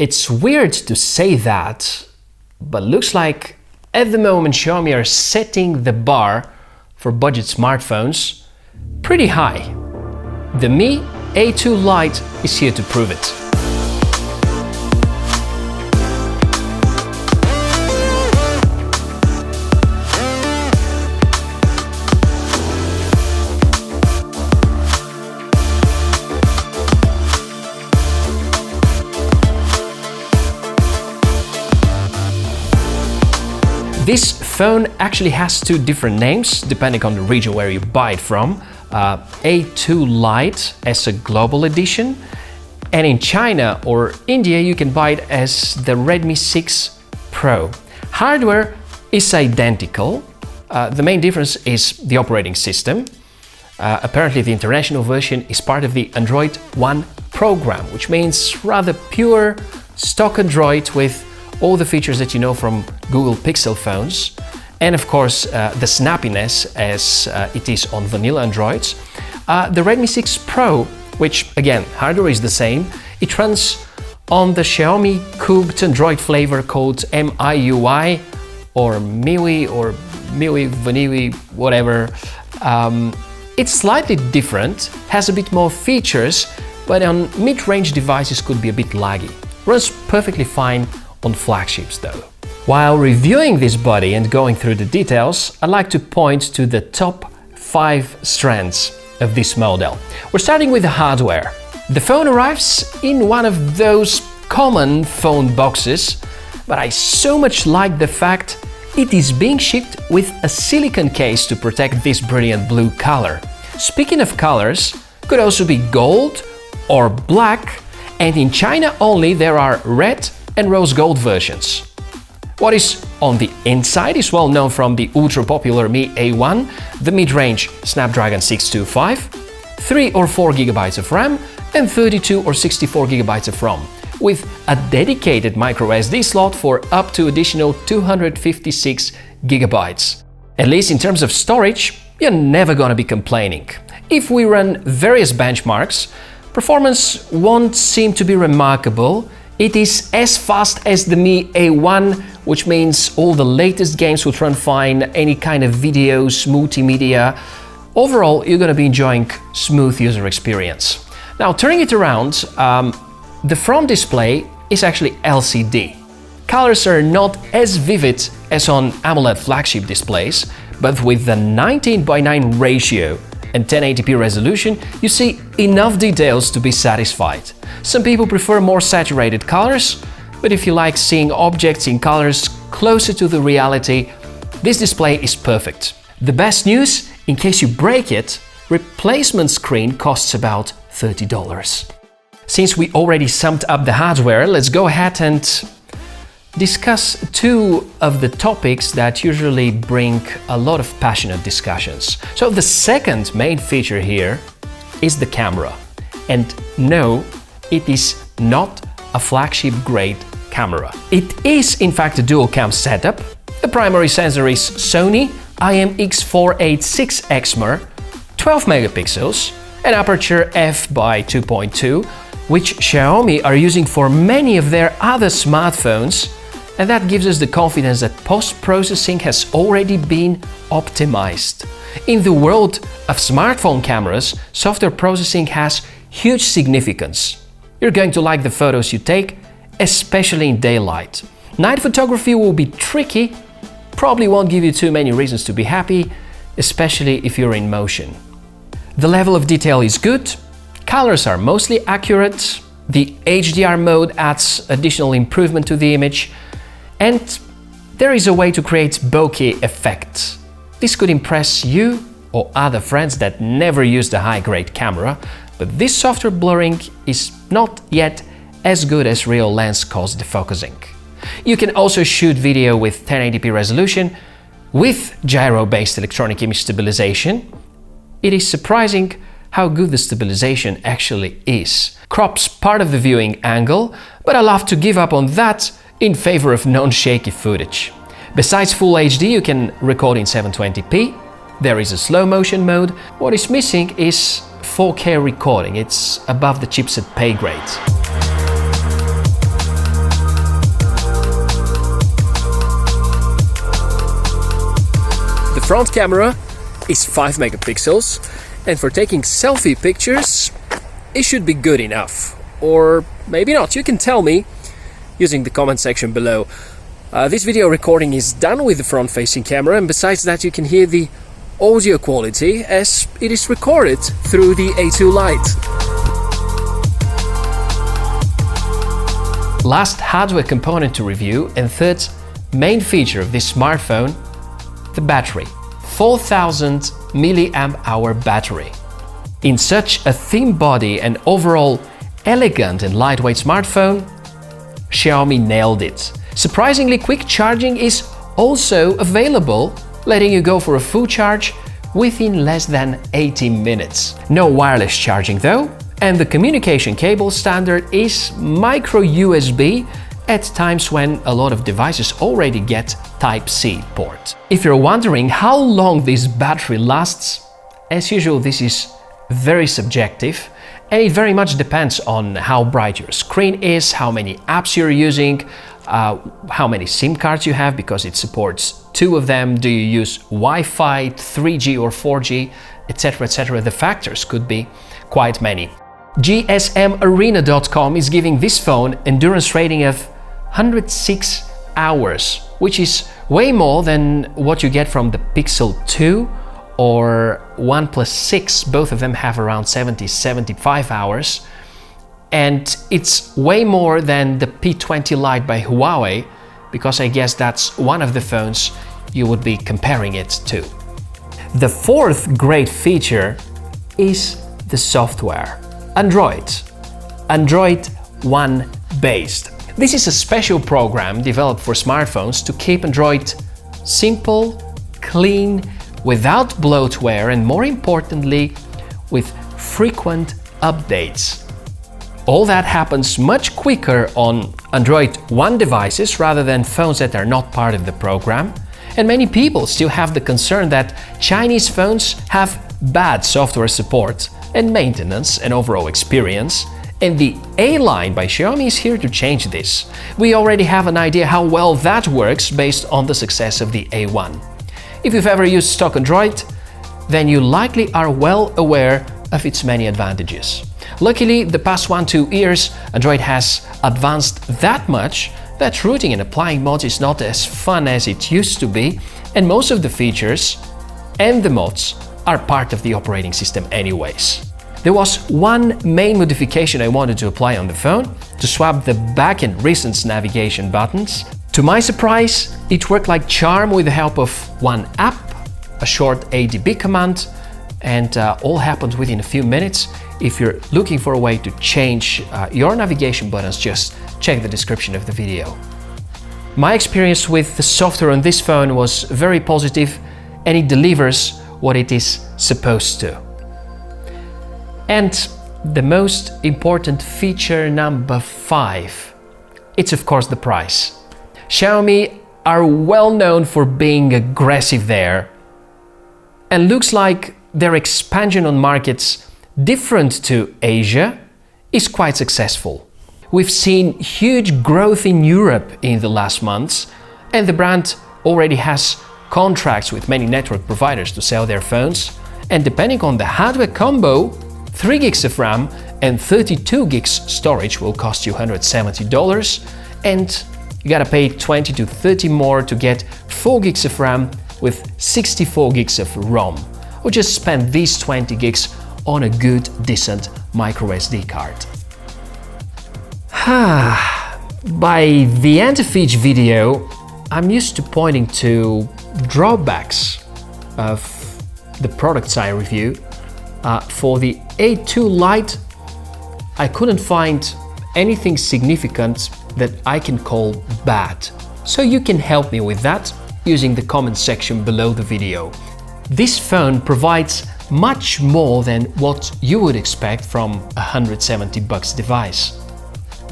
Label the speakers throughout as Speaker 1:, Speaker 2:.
Speaker 1: It's weird to say that, but looks like at the moment Xiaomi are setting the bar for budget smartphones pretty high. The Mi A2 Lite is here to prove it. This phone actually has two different names depending on the region where you buy it from. A2 Lite as a global edition, and in China or India you can buy it as the Redmi 6 Pro. Hardware is identical. The main difference is the operating system. Apparently the international version is part of the Android One program, which means rather pure stock Android with all the features that you know from Google Pixel phones, and of course the snappiness as it is on vanilla Androids. The Redmi 6 Pro, which again, hardware is the same, it runs on the Xiaomi cooked Android flavor called MIUI or MIUI Vanilla, whatever. It's slightly different, has a bit more features, but on mid-range devices could be a bit laggy. Runs perfectly fine on flagships though. While reviewing this body and going through the details, I'd like to point to the top 5 strengths of this model. We're starting with the hardware. The phone arrives in one of those common phone boxes, but I so much like the fact it is being shipped with a silicone case to protect this brilliant blue color. Speaking of colors, could also be gold or black, and in China only there are red and rose gold versions. What is on the inside is well known from the ultra popular Mi A1, the mid-range Snapdragon 625, 3 or 4 GB of RAM and 32 or 64 GB of ROM, with a dedicated microsd slot for up to additional 256 GB. At least in terms of storage, you're never gonna be complaining. If we run various benchmarks, performance won't seem to be remarkable. It is as fast as the Mi A1, which means all the latest games will run fine, any kind of videos, multimedia. Overall, you're going to be enjoying smooth user experience. Now, turning it around, the front display is actually LCD. Colors are not as vivid as on AMOLED flagship displays, but with the 19:9 ratio and 1080p resolution, you see enough details to be satisfied. Some people prefer more saturated colors, but if you like seeing objects in colors closer to the reality, this display is perfect. The best news, in case you break it, replacement screen costs about $30. Since we already summed up the hardware, let's go ahead and discuss two of the topics that usually bring a lot of passionate discussions. So the second main feature here is the camera. And no, it is not a flagship grade camera. It is in fact a dual cam setup. The primary sensor is Sony IMX486 Exmor, 12 megapixels, an aperture f/2.2, which Xiaomi are using for many of their other smartphones, and that gives us the confidence that post-processing has already been optimized. In the world of smartphone cameras, software processing has huge significance. You're going to like the photos you take, especially in daylight. Night photography will be tricky, probably won't give you too many reasons to be happy, especially if you're in motion. The level of detail is good, colors are mostly accurate, the HDR mode adds additional improvement to the image, and there is a way to create bokeh effect. This could impress you or other friends that never used a high-grade camera, but this software blurring is not yet as good as real lens cause defocusing. You can also shoot video with 1080p resolution with gyro-based electronic image stabilization. It is surprising how good the stabilization actually is. Crops part of the viewing angle, but I'll have to give up on that in favor of non-shaky footage. Besides Full HD, you can record in 720p. There is a slow motion mode. What is missing is 4K recording. It's above the chipset pay grade. front camera is 5 megapixels, and for taking selfie pictures, it should be good enough. Or maybe not, you can tell me using the comment section below. This video recording is done with the front-facing camera, and besides that you can hear the audio quality as it is recorded through the A2 Lite. Last hardware component to review, and third main feature of this smartphone, the battery. 4000 mAh battery. In such a thin body and overall elegant and lightweight smartphone, Xiaomi nailed it. Surprisingly quick charging is also available, letting you go for a full charge within less than 18 minutes. No wireless charging though, and the communication cable standard is micro USB at times when a lot of devices already get Type-C port. If you're wondering how long this battery lasts, as usual this is very subjective, and it very much depends on how bright your screen is, how many apps you're using, how many SIM cards you have, because it supports 2 of them, do you use Wi-Fi, 3G or 4G, etc, etc. The factors could be quite many. GSMArena.com is giving this phone endurance rating of 106 hours, which is way more than what you get from the Pixel 2 or OnePlus 6. Both of them have around 70-75 hours. And it's way more than the P20 Lite by Huawei, because I guess that's one of the phones you would be comparing it to. The fourth great feature is the software. Android One based. This is a special program developed for smartphones to keep Android simple, clean, without bloatware, and more importantly, with frequent updates. All that happens much quicker on Android One devices rather than phones that are not part of the program. And many people still have the concern that Chinese phones have bad software support and maintenance and overall experience. And the A line by Xiaomi is here to change this. We already have an idea how well that works based on the success of the A1. If you've ever used stock Android, then you likely are well aware of its many advantages. Luckily, the past 1-2 years, Android has advanced that much that rooting and applying mods is not as fun as it used to be, and most of the features and the mods are part of the operating system anyways. There was one main modification I wanted to apply on the phone, to swap the back and recent navigation buttons. To my surprise, it worked like charm with the help of one app, a short ADB command, and all happened within a few minutes. If you're looking for a way to change your navigation buttons, just check the description of the video. My experience with the software on this phone was very positive, and it delivers what it is supposed to. And the most important feature, number 5, it's of course the price. Xiaomi are well known for being aggressive there, and looks like their expansion on markets different to Asia is quite successful. We've seen huge growth in Europe in the last months, and the brand already has contracts with many network providers to sell their phones, and depending on the hardware combo, 3 gigs of RAM and 32 gigs storage will cost you $170, and you gotta pay 20 to 30 more to get 4 gigs of RAM with 64 gigs of ROM, or just spend these 20 gigs on a good, decent microsd card. By the end of each video, I'm used to pointing to drawbacks of the products I review. For the A2 Lite, I couldn't find anything significant that I can call bad. So you can help me with that using the comment section below the video. This phone provides much more than what you would expect from a $170 device.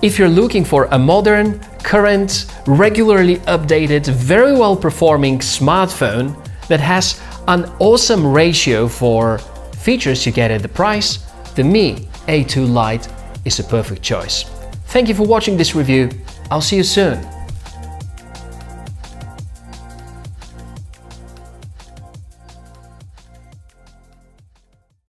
Speaker 1: If you're looking for a modern, current, regularly updated, very well performing smartphone that has an awesome ratio for features you get at the price, the Mi A2 Lite is a perfect choice. Thank you for watching this review. I'll see you soon.